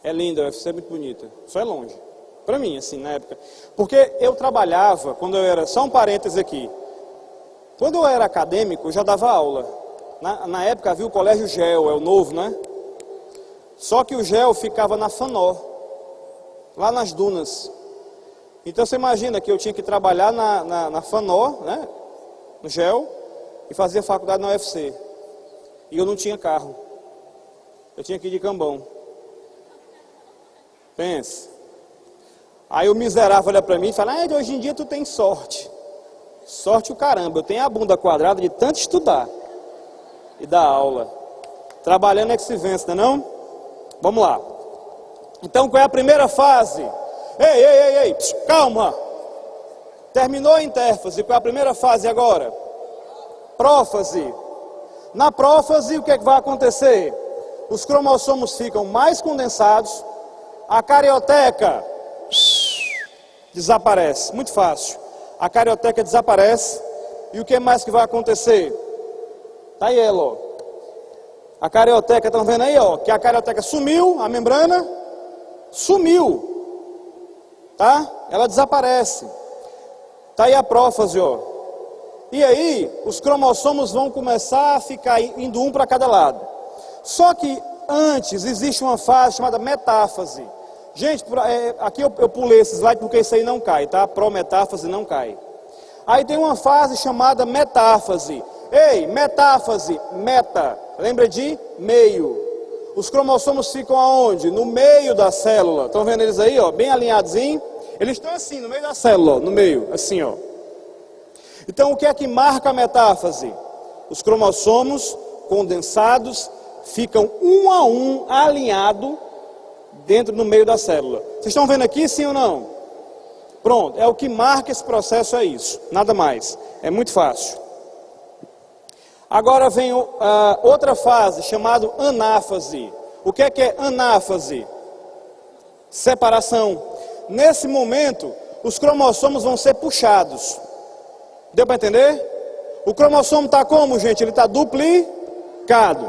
É linda, a UFC é muito bonita. Só é longe. Para mim, assim, na época. Porque eu trabalhava, quando eu era... Só um parêntese aqui. Quando eu era acadêmico, eu já dava aula. Na época havia o Colégio GEL, é o novo, né? Só que o GEL ficava na FANÓ, lá nas dunas. Então você imagina que eu tinha que trabalhar na FANÓ, né? No GEL, e fazer faculdade na UFC. E eu não tinha carro. Eu tinha que ir de cambão. Pensa. Aí o miserável olha para mim e fala, hoje em dia tu tem sorte. Sorte o caramba, eu tenho a bunda quadrada de tanto estudar e dar aula. Trabalhando é que se vence, não? Vamos lá. Então qual é a primeira fase? Ei, calma. Terminou a intérfase, qual é a primeira fase agora? Prófase. Na prófase o que é que vai acontecer? Os cromossomos ficam mais condensados, a carioteca desaparece, muito fácil. A carioteca desaparece, e o que mais que vai acontecer? Tá aí ela, ó. A carioteca, estão vendo aí, ó, que a carioteca sumiu, a membrana sumiu, tá? Ela desaparece. Tá aí a prófase, ó. E aí, os cromossomos vão começar a ficar indo um para cada lado. Só que antes existe uma fase chamada metáfase. Gente, aqui eu pulei esse slide porque isso aí não cai, tá? Prometáfase não cai. Aí tem uma fase chamada metáfase. Ei, metáfase, meta. Lembra de meio. Os cromossomos ficam aonde? No meio da célula. Estão vendo eles aí, ó? Bem alinhadinho. Eles estão assim, no meio da célula, ó, no meio, assim, ó. Então, o que é que marca a metáfase? Os cromossomos condensados ficam um a um alinhado dentro no meio da célula. Vocês estão vendo aqui, sim ou não? Pronto, é o que marca esse processo, é isso, nada mais. É muito fácil. Agora vem outra fase, chamada anáfase. O que é anáfase? Separação. Nesse momento, os cromossomos vão ser puxados. Deu para entender? O cromossomo está como, gente? Ele está duplicado.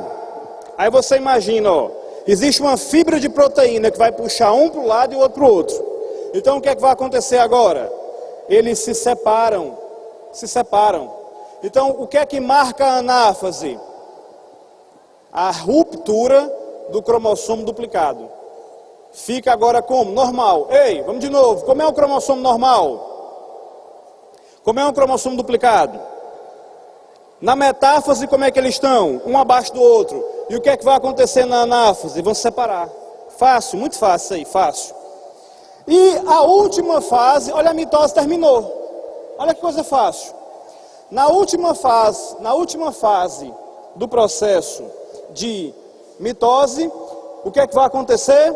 Aí você imagina, ó, existe uma fibra de proteína que vai puxar um para o lado e o outro para o outro. Então o que é que vai acontecer agora? Eles se separam. Então o que é que marca a anáfase? A ruptura do cromossomo duplicado. Fica agora como? Normal. Ei, vamos de novo. Como é um cromossomo normal? Como é um cromossomo duplicado? Na metáfase, como é que eles estão? Um abaixo do outro. E o que é que vai acontecer na anáfase? Vão se separar. Fácil, muito fácil aí, fácil. E a última fase, olha, a mitose terminou. Olha que coisa fácil. Na última fase do processo de mitose, o que é que vai acontecer?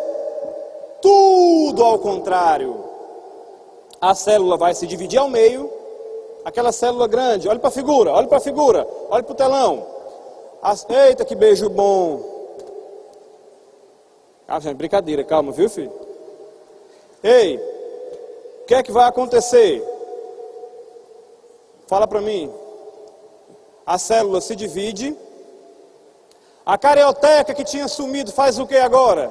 Tudo ao contrário. A célula vai se dividir ao meio. Aquela célula grande, olha para a figura, olha para o telão. Eita, que beijo bom. Ah, gente, brincadeira, calma, viu, filho? Ei, o que é que vai acontecer? Fala para mim. A célula se divide. A carioteca que tinha sumido faz o que agora?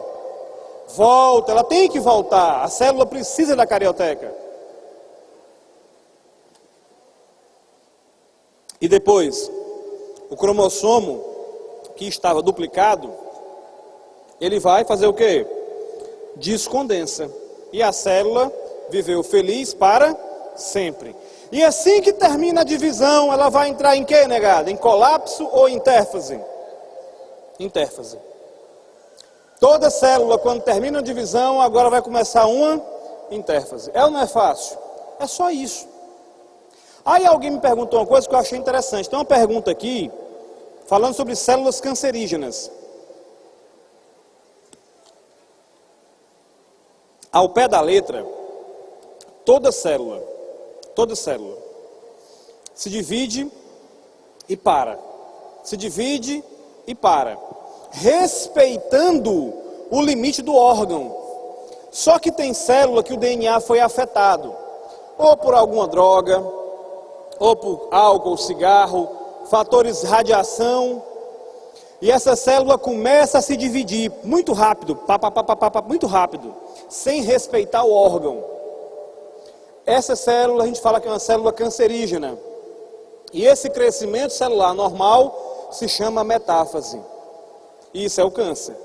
Volta, ela tem que voltar. A célula precisa da carioteca. E depois, o cromossomo que estava duplicado, ele vai fazer o quê? Descondensa. E a célula viveu feliz para sempre. E assim que termina a divisão, ela vai entrar em quê, negada? Em colapso ou intérfase? Intérfase. Toda célula, quando termina a divisão, agora vai começar uma intérfase. É ou não é fácil? É só isso. Aí alguém me perguntou uma coisa que eu achei interessante. Tem uma pergunta aqui, falando sobre células cancerígenas. Ao pé da letra, toda célula, se divide e para. Se divide e para. Respeitando o limite do órgão. Só que tem célula que o DNA foi afetado. Ou por alguma droga, ou por álcool, cigarro, fatores de radiação. E essa célula começa a se dividir muito rápido, muito rápido, sem respeitar o órgão. Essa célula a gente fala que é uma célula cancerígena. E esse crescimento celular normal se chama metáfase. Isso é o câncer.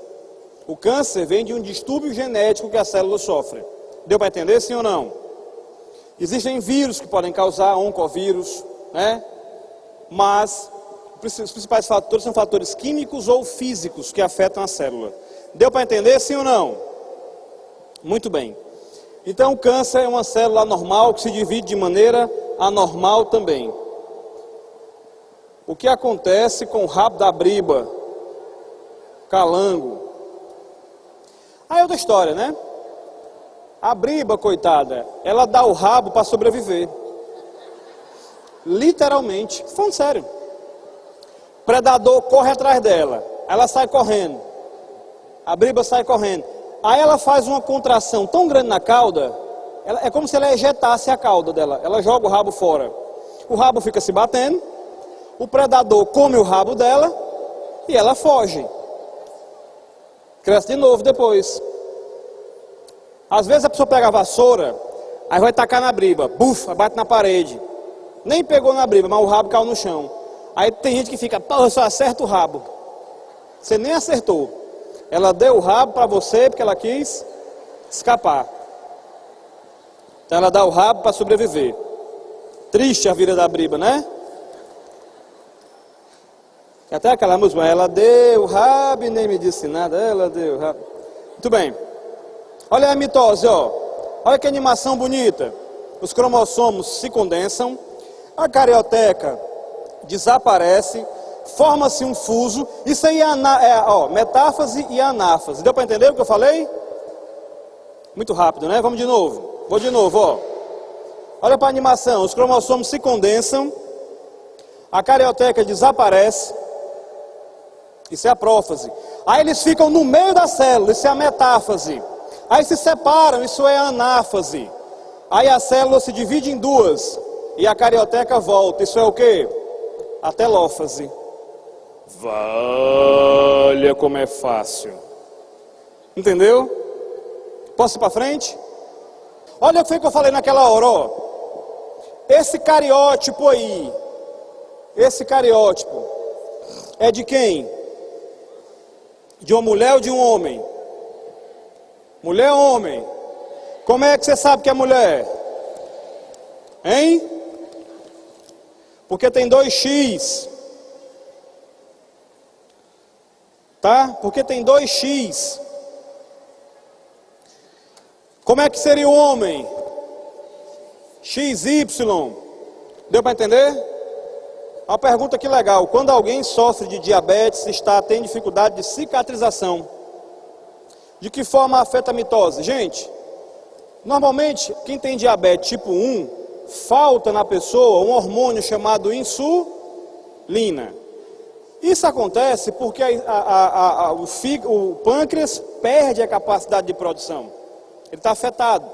O câncer vem de um distúrbio genético que a célula sofre. Deu para entender, sim ou não? Existem vírus que podem causar, oncovírus, né? Mas os principais fatores são fatores químicos ou físicos que afetam a célula. Deu para entender, sim ou não? Muito bem. Então o câncer é uma célula anormal que se divide de maneira anormal também. O que acontece com o rabo da briba, calango? Aí é outra história, né? A briba, coitada, ela dá o rabo para sobreviver. Literalmente, falando sério. O predador corre atrás dela, ela sai correndo. A briba sai correndo. Aí ela faz uma contração tão grande na cauda, é como se ela ejetasse a cauda dela. Ela joga o rabo fora. O rabo fica se batendo, o predador come o rabo dela e ela foge. Cresce de novo depois. Às vezes a pessoa pega a vassoura, aí vai tacar na briba, buf, bate na parede. Nem pegou na briba, mas o rabo caiu no chão. Aí tem gente que fica, pô, eu só acerto o rabo. Você nem acertou. Ela deu o rabo para você porque ela quis escapar. Então ela dá o rabo para sobreviver. Triste a vida da briba, né? Até aquela música, ela deu o rabo e nem me disse nada, ela deu o rabo. Muito bem. Olha a mitose, ó. Olha que animação bonita. Os cromossomos se condensam, a carioteca desaparece, forma-se um fuso. Isso aí é metáfase e anáfase. Deu para entender o que eu falei? Muito rápido, né? Vamos de novo. Vou de novo, ó. Olha para a animação. Os cromossomos se condensam, a carioteca desaparece. Isso é a prófase. Aí eles ficam no meio da célula. Isso é a metáfase. Aí se separam. Isso é a anáfase. Aí a célula se divide em duas e a carioteca volta. Isso é o quê? A telófase. Valha como é fácil. Entendeu? Posso ir para frente? Olha o que foi que eu falei naquela hora, ó. Esse cariótipo aí, esse cariótipo é de quem? De uma mulher ou de um homem? Mulher ou homem? Como é que você sabe que é mulher? Hein? Porque tem 2x. Tá? Porque tem 2x. Como é que seria o homem? XY. Deu para entender? Uma pergunta que legal. Quando alguém sofre de diabetes, tem dificuldade de cicatrização. De que forma afeta a mitose? Gente, normalmente, quem tem diabetes tipo 1, falta na pessoa um hormônio chamado insulina. Isso acontece porque o pâncreas perde a capacidade de produção. Ele está afetado.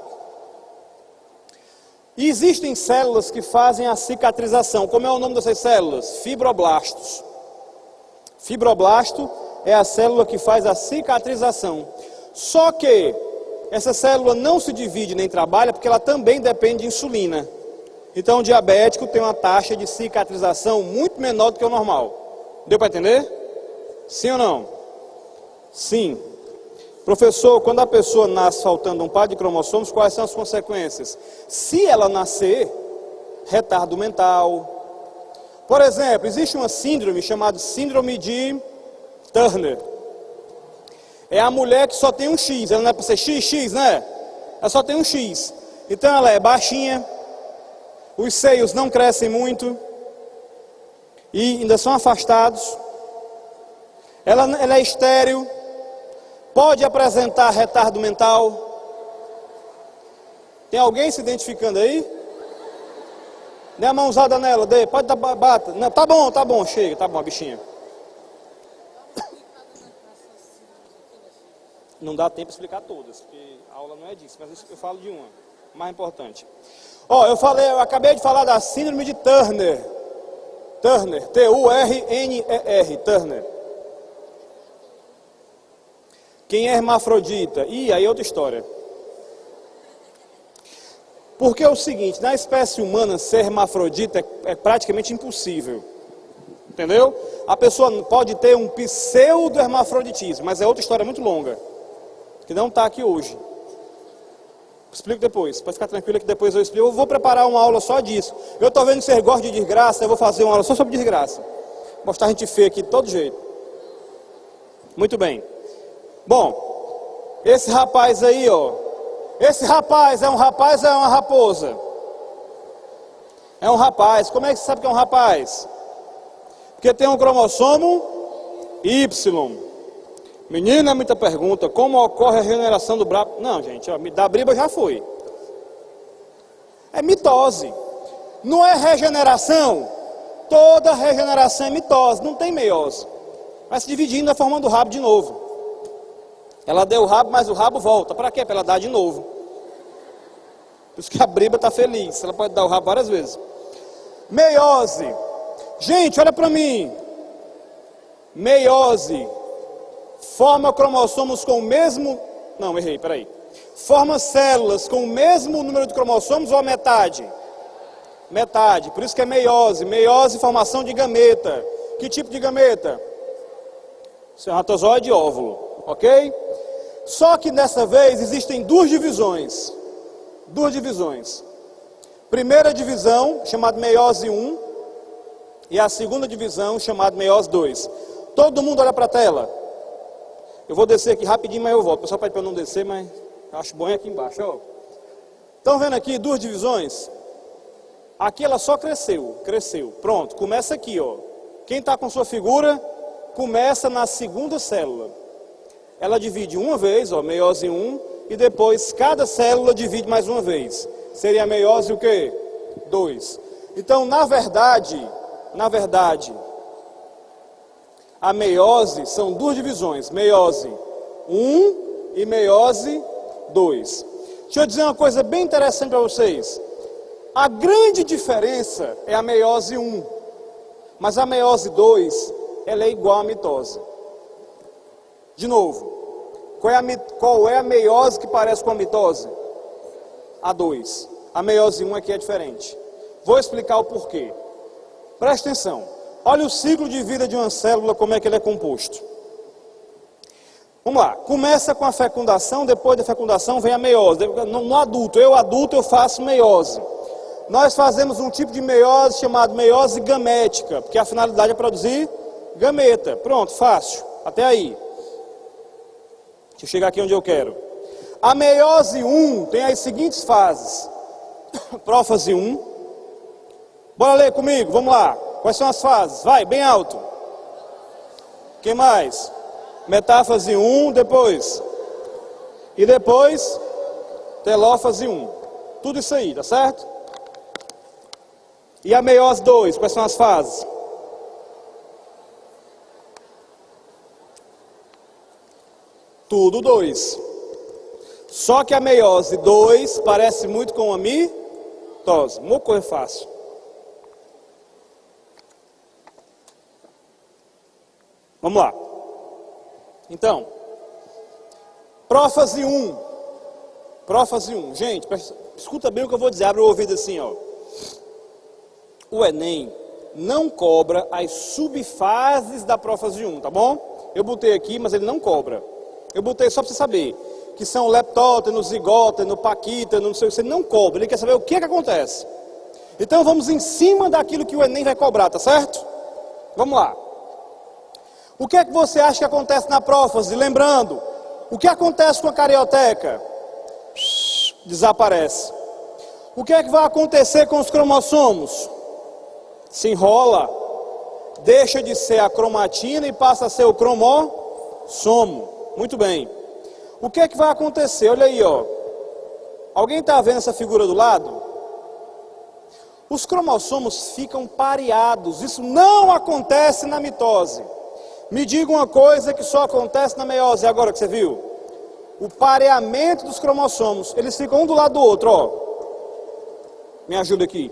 E existem células que fazem a cicatrização. Como é o nome dessas células? Fibroblastos. Fibroblasto é a célula que faz a cicatrização. Só que essa célula não se divide nem trabalha porque ela também depende de insulina. Então o diabético tem uma taxa de cicatrização muito menor do que o normal. Deu para entender? Sim ou não? Sim. Professor, quando a pessoa nasce faltando um par de cromossomos, quais são as consequências? Se ela nascer, retardo mental. Por exemplo, existe uma síndrome chamada síndrome de Turner. É a mulher que só tem um X, ela não é para ser XX, né? Ela só tem um X. Então ela é baixinha, os seios não crescem muito e ainda são afastados. Ela é estéril. Pode apresentar retardo mental. Tem alguém se identificando aí? Dê a mãozada nela, dê. Pode dar bata. Não, tá bom, chega, tá bom, bichinha. Não dá tempo de explicar todas, porque a aula não é disso, mas eu falo de uma, mais importante. Ó, eu acabei de falar da síndrome de Turner. Turner, T-U-R-N-E-R, Turner. Quem é hermafrodita? Ih, aí é outra história. Porque é o seguinte, na espécie humana ser hermafrodita é praticamente impossível. Entendeu? A pessoa pode ter um pseudo-hermafroditismo, mas é outra história muito longa, que não está aqui hoje. Explico depois, pode ficar tranquilo que depois eu explico. Eu vou preparar uma aula só disso. Eu estou vendo que vocês gostam de desgraça, eu vou fazer uma aula só sobre desgraça. Mostrar a gente feia aqui de todo jeito. Muito bem. Bom, esse rapaz aí, ó. Esse rapaz é um rapaz ou é uma raposa? É um rapaz. Como é que você sabe que é um rapaz? Porque tem um cromossomo Y. Menina, é muita pergunta. Como ocorre a regeneração do brabo? Não, gente, ó, da briba já foi. É mitose. Não é regeneração. Toda regeneração é mitose. Não tem meiose. Vai se dividindo, vai formando o rabo de novo. Ela deu o rabo, mas o rabo volta. Para quê? Para ela dar de novo. Por isso que a briba está feliz. Ela pode dar o rabo várias vezes. Meiose. Gente, olha para mim. Meiose forma cromossomos com o mesmo... Não, errei, peraí. Forma células com o mesmo número de cromossomos ou a metade? Metade, por isso que é meiose. Meiose, formação de gameta. Que tipo de gameta? Espermatozoide e óvulo, ok? Só que dessa vez existem duas divisões. Duas divisões. Primeira divisão, chamada meiose 1, e a segunda divisão, chamada meiose 2. Todo mundo olha para a tela. Eu vou descer aqui rapidinho, mas eu volto. O pessoal pede para eu não descer, mas acho bom aqui embaixo. Ó. Estão vendo aqui duas divisões? Aqui ela só cresceu. Pronto, começa aqui, ó. Quem está com sua figura, começa na segunda célula. Ela divide uma vez, ó, meiose 1, e depois cada célula divide mais uma vez. Seria a meiose o quê? 2. Então, na verdade, a meiose são duas divisões, meiose 1 e meiose 2. Deixa eu dizer uma coisa bem interessante para vocês. A grande diferença é a meiose 1, mas a meiose 2, ela é igual à mitose. De novo, qual é a meiose que parece com a mitose? A 2. A meiose 1 aqui é diferente. Vou explicar o porquê. Presta atenção. Olha o ciclo de vida de uma célula, como é que ele é composto. Vamos lá. Começa com a fecundação, depois da fecundação vem a meiose. No adulto, eu faço meiose. Nós fazemos um tipo de meiose chamado meiose gamética, porque a finalidade é produzir gameta. Pronto, fácil. Até aí. Deixa eu chegar aqui onde eu quero. A meiose 1 tem as seguintes fases. Prófase 1. Bora ler comigo, vamos lá. Quais são as fases? Vai, bem alto. Quem mais? Metáfase 1, depois. E depois, telófase 1. Tudo isso aí, tá certo? E a meiose 2, quais são as fases? Tudo 2. Só que a meiose 2 parece muito com a mitose. Uma coisa fácil. Vamos lá. Então, prófase 1. Prófase 1. Gente, escuta bem o que eu vou dizer. Abre o ouvido assim, ó. O Enem não cobra as subfases da prófase 1, tá bom? Eu botei aqui, mas ele não cobra. Eu botei só para você saber. Que são leptóteno, zigóteno, paquíteno, não sei o que. Você não cobra. Ele quer saber o que acontece. Então vamos em cima daquilo que o Enem vai cobrar, tá certo? Vamos lá. O que é que você acha que acontece na prófase? Lembrando, o que acontece com a carioteca? Desaparece. O que é que vai acontecer com os cromossomos? Se enrola, deixa de ser a cromatina e passa a ser o cromossomo. Muito bem. O que é que vai acontecer? Olha aí, ó. Alguém está vendo essa figura do lado? Os cromossomos ficam pareados. Isso não acontece na mitose. Me diga uma coisa que só acontece na meiose, agora que você viu. O pareamento dos cromossomos, eles ficam um do lado do outro, ó. Me ajuda aqui.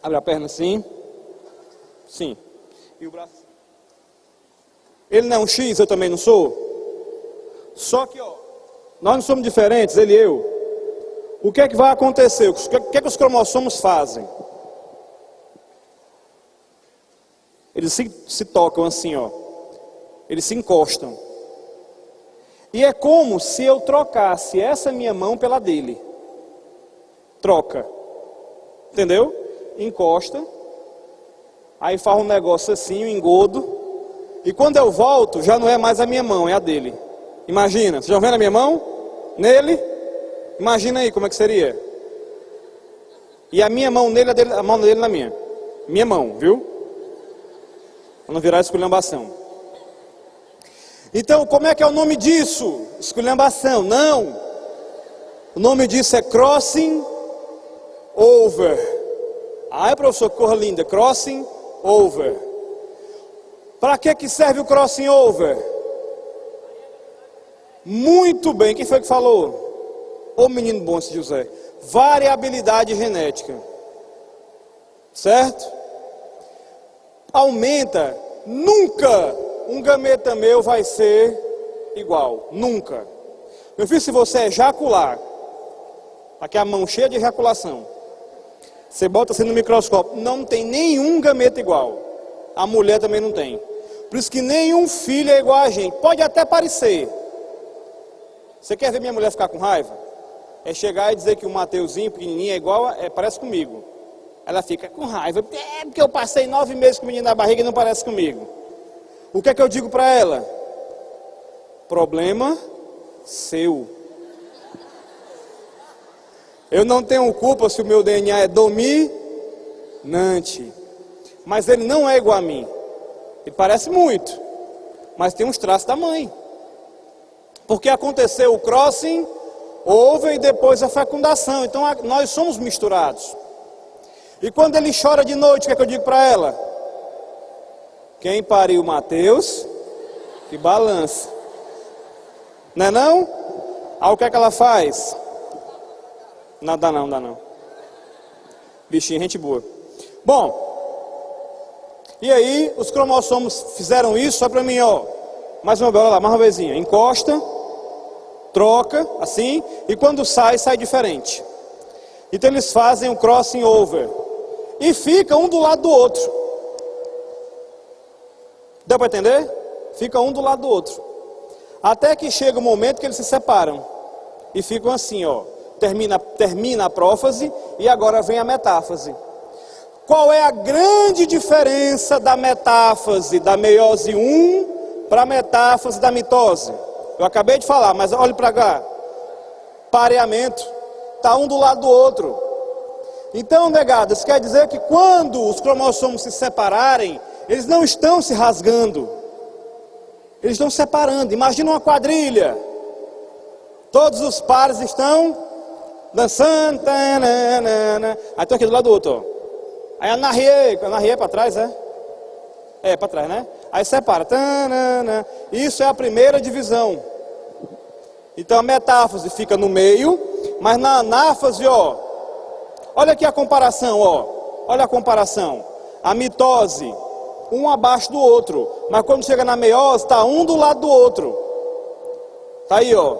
Abre a perna assim. Sim. E o braço? Ele não é um X, eu também não sou? Só que, ó, nós não somos diferentes, ele e eu. O que é que vai acontecer? O que é que os cromossomos fazem? Eles se tocam assim, ó. Eles se encostam. E é como se eu trocasse essa minha mão pela dele. Troca. Entendeu? Encosta. Aí faz um negócio assim, um engodo. E quando eu volto, já não é mais a minha mão, é a dele. Imagina, vocês já vendo a minha mão? Nele? Imagina aí como é que seria. E a minha mão nele, a mão dele na minha. Minha mão, viu? Para não virar esculhambação. Então, como é que é o nome disso? Esculhambação. Não. O nome disso é crossing over. Ai, professor, que cor linda. Crossing over. Para que serve o crossing over? Muito bem. Quem foi que falou? Ô menino bom esse José. Variabilidade genética. Certo? Aumenta. Nunca um gameta meu vai ser igual. Nunca. Meu filho, se você ejacular, aqui a mão cheia de ejaculação, você bota assim no microscópio, não tem nenhum gameta igual. A mulher também não tem. Por isso que nenhum filho é igual a gente. Pode até parecer. Você quer ver minha mulher ficar com raiva? É chegar e dizer que o Mateuzinho, pequenininho, é igual, parece comigo. Ela fica com raiva. Porque eu passei 9 meses com o menino na barriga e não parece comigo. O que é que eu digo para ela? Problema seu. Eu não tenho culpa se o meu DNA é dominante. Mas ele não é igual a mim. Ele parece muito. Mas tem uns traços da mãe. Porque aconteceu o crossing over e depois a fecundação. Então nós somos misturados. E quando ele chora de noite, o que é que eu digo para ela? Quem pariu Mateus, que balança. Não é não? Aí o que é que ela faz? Não dá não, dá não. Bichinho, gente boa. Bom, e aí os cromossomos fizeram isso só para mim, ó. Mais uma vez, olha lá, mais uma vezinha. Encosta, troca, assim, e quando sai diferente. Então eles fazem o crossing over. E fica um do lado do outro. Deu para entender? Fica um do lado do outro. Até que chega o momento que eles se separam. E ficam assim, ó. Termina a prófase e agora vem a metáfase. Qual é a grande diferença da metáfase da meiose 1 para a metáfase da mitose? Eu acabei de falar, mas olhe para cá. Pareamento. Está um do lado do outro. Então, negadas, quer dizer que quando os cromossomos se separarem, eles não estão se rasgando. Eles estão se separando. Imagina uma quadrilha. Todos os pares estão dançando. Aí estão aqui do lado do outro. Ó. Aí a narrie é para trás, é? É, para trás, né? Aí separa. Isso é a primeira divisão. Então a metáfase fica no meio, mas na anáfase, ó. Olha aqui a comparação, ó. Olha a comparação. A mitose, um abaixo do outro. Mas quando chega na meiose, está um do lado do outro. Tá aí, ó.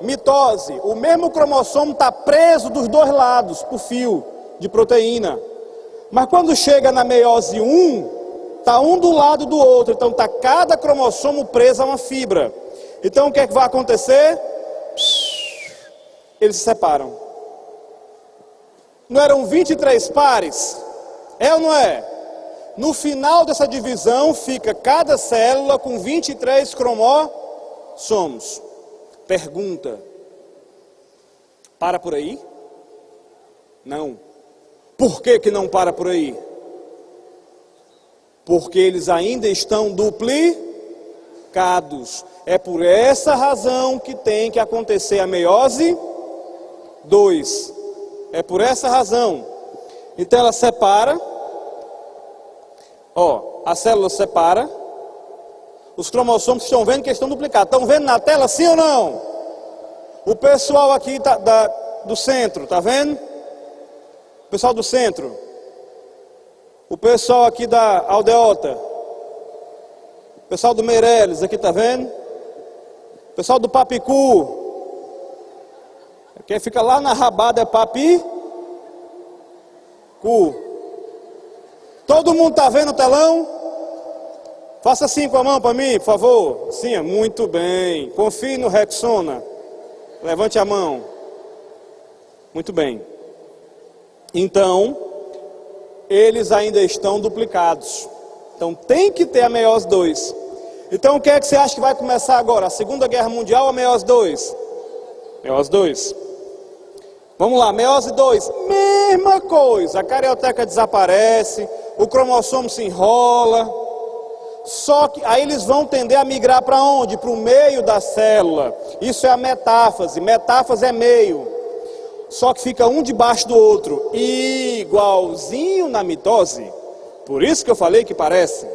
Mitose, o mesmo cromossomo está preso dos dois lados, por fio de proteína. Mas quando chega na meiose 1, está um do lado do outro. Então está cada cromossomo preso a uma fibra. Então o que é que vai acontecer? Eles se separam. Não eram 23 pares? É ou não é? No final dessa divisão fica cada célula com 23 cromossomos. Pergunta: para por aí? Não. Por que não para por aí? Porque eles ainda estão duplicados. É por essa razão que tem que acontecer a meiose 2. É por essa razão. Então ela separa. Ó, a célula separa. Os cromossomos estão vendo que eles estão duplicados. Estão vendo na tela, sim ou não? O pessoal aqui do centro, tá vendo? O pessoal do centro. O pessoal aqui da Aldeota. O pessoal do Meireles aqui, tá vendo? Pessoal do Papicu. Quem fica lá na rabada é Papicu. Todo mundo está vendo o telão? Faça assim com a mão para mim, por favor. Sim, muito bem. Confie no Rexona. Levante a mão. Muito bem. Então, eles ainda estão duplicados. Então tem que ter a meiose 2. Então o que é que você acha que vai começar agora? A Segunda Guerra Mundial ou a meiose 2? Meiose 2. Vamos lá, meiose 2. Mesma coisa. A carioteca desaparece, o cromossomo se enrola. Só que aí eles vão tender a migrar para onde? Para o meio da célula. Isso é a metáfase. Metáfase é meio. Só que fica um debaixo do outro. Igualzinho na mitose. Por isso que eu falei que parece.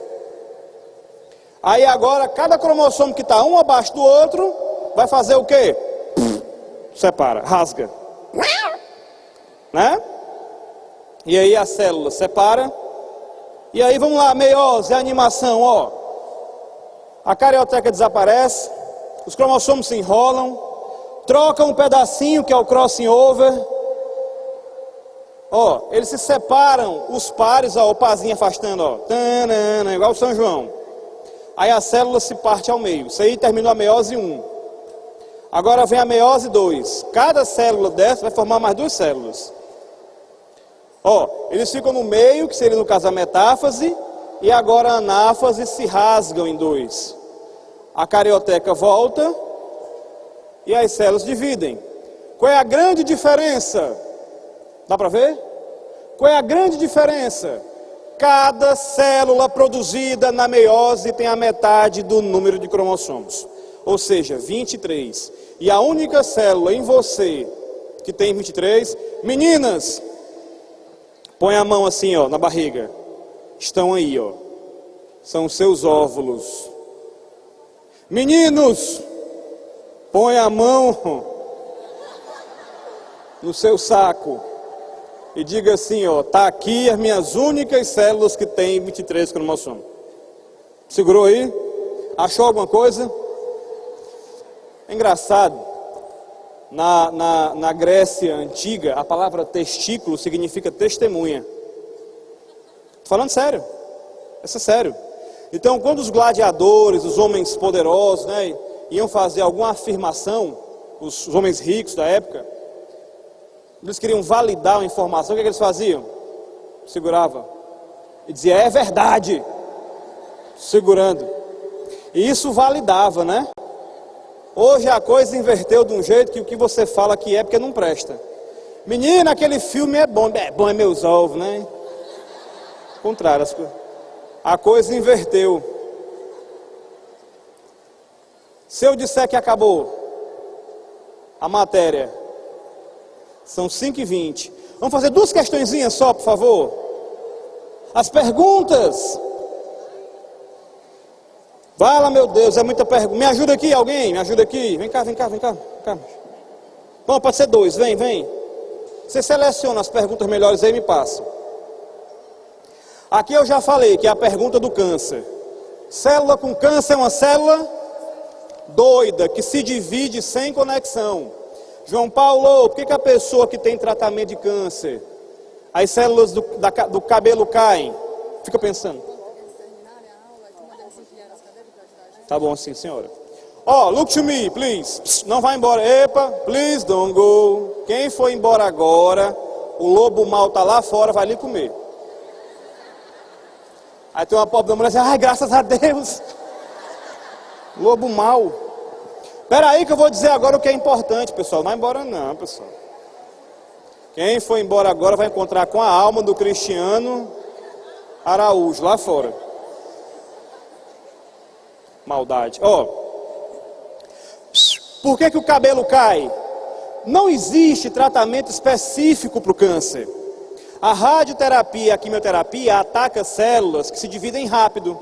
Aí agora, cada cromossomo que está um abaixo do outro, vai fazer o quê? Separa, rasga. Né? E aí a célula separa. E aí vamos lá, meiose, a animação, ó. A carioteca desaparece, os cromossomos se enrolam, trocam um pedacinho que é o crossing over. Ó, eles se separam, os pares, ó, o pazinho afastando, ó. Tanana, igual o São João. Aí a célula se parte ao meio. Isso aí terminou a meiose 1. Agora vem a meiose 2. Cada célula dessa vai formar mais 2 células. Ó, eles ficam no meio, que seria no caso a metáfase, e agora a anáfase se rasgam em 2. A carioteca volta e as células dividem. Qual é a grande diferença? Dá para ver? Qual é a grande diferença? Cada célula produzida na meiose tem a metade do número de cromossomos. Ou seja, 23. E a única célula em você que tem 23, meninas, põe a mão assim, ó, na barriga. Estão aí, ó. São os seus óvulos. Meninos, põe a mão no seu saco. E diga assim, ó, tá aqui as minhas únicas células que têm 23 cromossomos. Segurou aí? Achou alguma coisa? É engraçado. Na Grécia antiga, a palavra testículo significa testemunha. Tô falando sério. Isso é sério. Então, quando os gladiadores, os homens poderosos, né, iam fazer alguma afirmação, os homens ricos da época, eles queriam validar uma informação, o que eles faziam? Segurava. E dizia, é verdade. Segurando. E isso validava, né? Hoje a coisa inverteu de um jeito que o que você fala que é porque não presta. Menina, aquele filme é bom. É bom é meus ovos, né? Ao contrário, a coisa inverteu. Se eu disser que acabou a matéria, são 5h20. Vamos fazer 2 questõezinhas só, por favor. As perguntas. Vai lá, meu Deus, é muita pergunta. Me ajuda aqui, alguém? Me ajuda aqui. Vem cá. Bom, pode ser 2, vem. Você seleciona as perguntas melhores aí e me passa. Aqui eu já falei que é a pergunta do câncer. Célula com câncer é uma célula doida, que se divide sem conexão. João Paulo, por que a pessoa que tem tratamento de câncer, as células do cabelo caem? Fica pensando. Tá bom sim, senhora. Ó, look to me, please. Psst, não vai embora. Epa, please don't go. Quem for embora agora, o lobo mau tá lá fora, vai lhe comer. Aí tem uma pobre da mulher assim, ai, graças a Deus. Lobo mau. Espera aí que eu vou dizer agora o que é importante, pessoal. Não vai embora não, pessoal. Quem for embora agora vai encontrar com a alma do Cristiano Araújo, lá fora. Maldade. Ó, por que o cabelo cai? Não existe tratamento específico para o câncer. A radioterapia e a quimioterapia atacam células que se dividem rápido.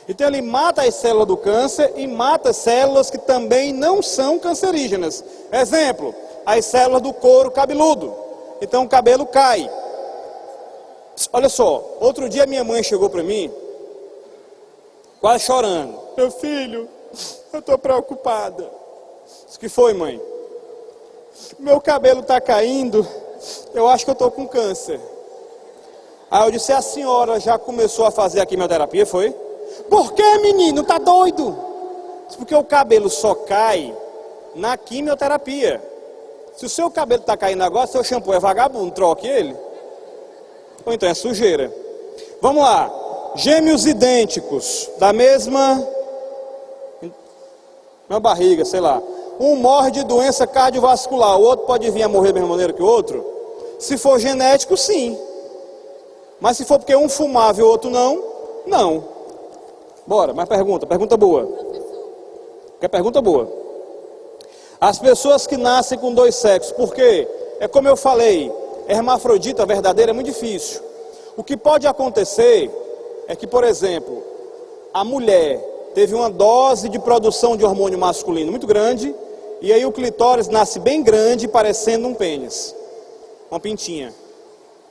Então ele mata as células do câncer e mata células que também não são cancerígenas. Exemplo, as células do couro cabeludo. Então o cabelo cai. Olha só, outro dia minha mãe chegou para mim, quase chorando. Meu filho, Eu estou preocupada. O que foi, mãe? Meu cabelo está caindo, eu acho que eu estou com câncer. Aí eu disse, a senhora já começou a fazer a quimioterapia, foi? Por que, menino? Tá doido? Porque o cabelo só cai na quimioterapia. Se o seu cabelo está caindo agora, seu shampoo é vagabundo, troque ele. Ou então é sujeira. Vamos lá. Gêmeos idênticos, da mesma barriga, sei lá. Um morre de doença cardiovascular, o outro pode vir a morrer da mesma maneira que o outro? Se for genético, sim. Mas se for porque um fumava e o outro não, não. Bora, mais pergunta boa. Quer pergunta boa? As pessoas que nascem com dois sexos, por quê? É como eu falei, hermafrodita verdadeira é muito difícil. O que pode acontecer é que, por exemplo, a mulher teve uma dose de produção de hormônio masculino muito grande, e aí o clitóris nasce bem grande, parecendo um pênis, uma pintinha.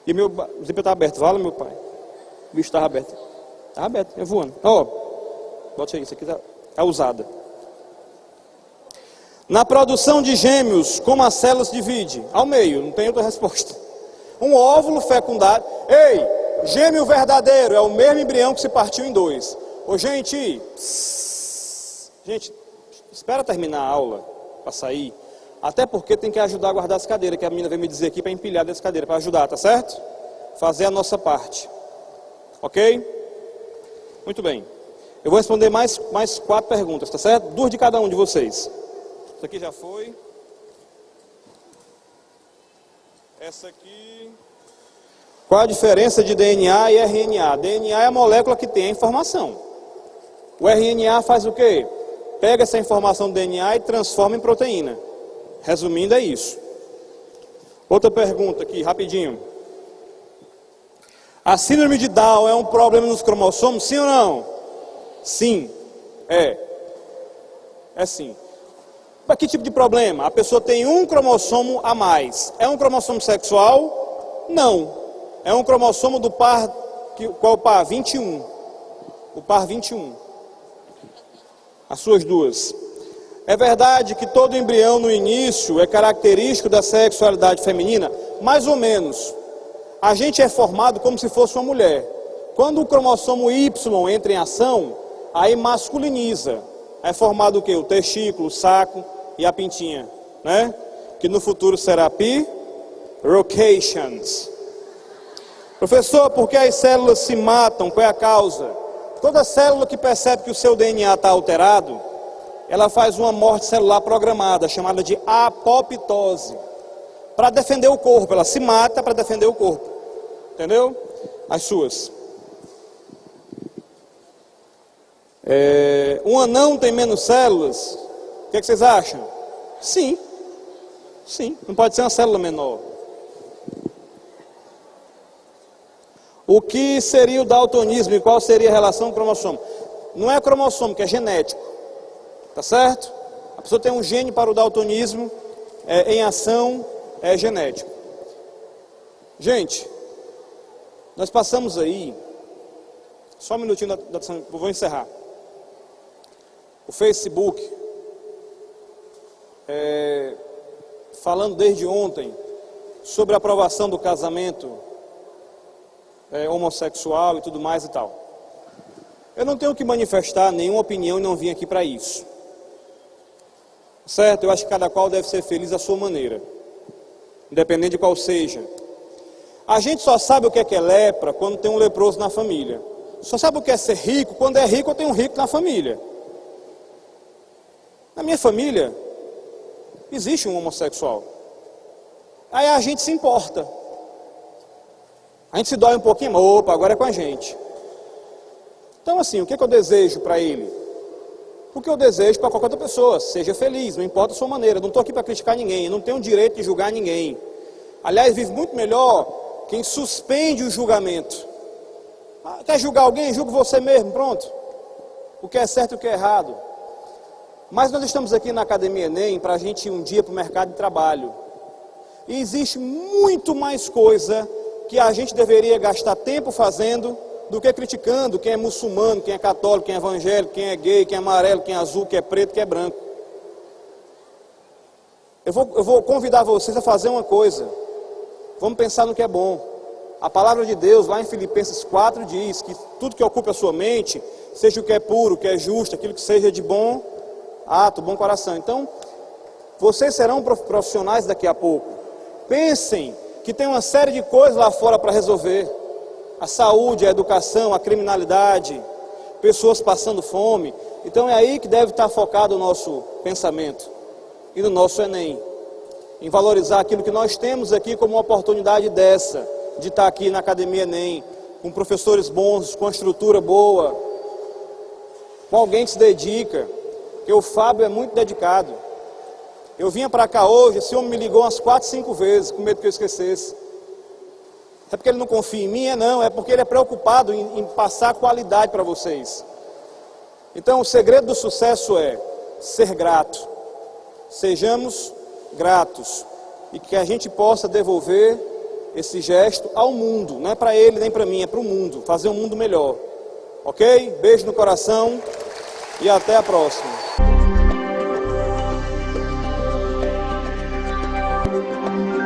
E o zíper está aberto, fala meu pai. O bicho estava aberto. Estava aberto, é voando. Ó, bote aí, isso aqui tá usada. Na produção de gêmeos, como as células se dividem? Ao meio, não tem outra resposta. Um óvulo fecundado. Ei, gêmeo verdadeiro é o mesmo embrião que se partiu em dois. Ô, gente, espera terminar a aula para sair. Até porque tem que ajudar a guardar as cadeiras, que a menina veio me dizer aqui para empilhar dessa cadeira, para ajudar, tá certo? Fazer a nossa parte. Ok? Muito bem. Eu vou responder mais 4 perguntas, tá certo? 2 de cada um de vocês. Isso aqui já foi. Essa aqui. Qual a diferença de DNA e RNA? DNA é a molécula que tem a informação. O RNA faz o quê? Pega essa informação do DNA e transforma em proteína. Resumindo, é isso. Outra pergunta aqui, rapidinho. A síndrome de Down é um problema nos cromossomos, sim ou não? Sim. É sim. Mas que tipo de problema? A pessoa tem um cromossomo a mais. É um cromossomo sexual? Não. É um cromossomo do par, qual é o par? 21. O par 21. As suas duas. É verdade que todo embrião no início é característico da sexualidade feminina? Mais ou menos. A gente é formado como se fosse uma mulher. Quando o cromossomo Y entra em ação, aí masculiniza. É formado o quê? O testículo, o saco e a pintinha, né? Que no futuro será P-rocations. Professor, por que as células se matam? Qual é a causa? Toda célula que percebe que o seu DNA está alterado, ela faz uma morte celular programada, chamada de apoptose, para defender o corpo. Ela se mata para defender o corpo. Entendeu? As suas. Um anão tem menos células? O que vocês acham? Sim. Sim. Não pode ser uma célula menor. O que seria o daltonismo e qual seria a relação com o cromossomo? Não é cromossomo, que é genético. Tá certo? A pessoa tem um gene para o daltonismo em ação genético. Gente, nós passamos aí, só um minutinho, vou encerrar. O Facebook, falando desde ontem sobre a aprovação do casamento homossexual e tudo mais e tal. Eu não tenho que manifestar nenhuma opinião e não vim aqui para isso. Certo? Eu acho que cada qual deve ser feliz à sua maneira, independente de qual seja. A gente só sabe o que é lepra quando tem um leproso na família. Só sabe o que é ser rico quando é rico ou tem um rico na família. Na minha família, existe um homossexual. Aí a gente se importa. A gente se dói um pouquinho, mas opa, agora é com a gente. Então assim, o que eu desejo para ele? O que eu desejo para qualquer outra pessoa, seja feliz, não importa a sua maneira. Eu não estou aqui para criticar ninguém, eu não tenho o direito de julgar ninguém. Aliás, vive muito melhor quem suspende o julgamento. Quer julgar alguém? Julgue você mesmo, pronto. O que é certo e o que é errado. Mas nós estamos aqui na Academia Enem para a gente ir um dia para o mercado de trabalho. E existe muito mais coisa que a gente deveria gastar tempo fazendo do que criticando quem é muçulmano, quem é católico, quem é evangélico, quem é gay, quem é amarelo, quem é azul, quem é preto, quem é branco. Eu vou convidar vocês a fazer uma coisa. Vamos pensar no que é bom. A palavra de Deus, lá em Filipenses 4, diz que tudo que ocupe a sua mente, seja o que é puro, o que é justo, aquilo que seja de bom ato, bom coração. Então, vocês serão profissionais daqui a pouco. Pensem que tem uma série de coisas lá fora para resolver. A saúde, a educação, a criminalidade, pessoas passando fome. Então é aí que deve estar focado o nosso pensamento e no nosso Enem. Em valorizar aquilo que nós temos aqui como uma oportunidade dessa, de estar aqui na Academia Enem, com professores bons, com uma estrutura boa, com alguém que se dedica, porque o Fábio é muito dedicado. Eu vinha para cá hoje, esse homem me ligou umas 4, 5 vezes, com medo que eu esquecesse. É porque ele não confia em mim? Não, é porque ele é preocupado em passar qualidade para vocês. Então o segredo do sucesso é ser grato. Sejamos gratos e que a gente possa devolver esse gesto ao mundo, não é para ele nem para mim, é para o mundo, fazer um mundo melhor. Ok? Beijo no coração e até a próxima.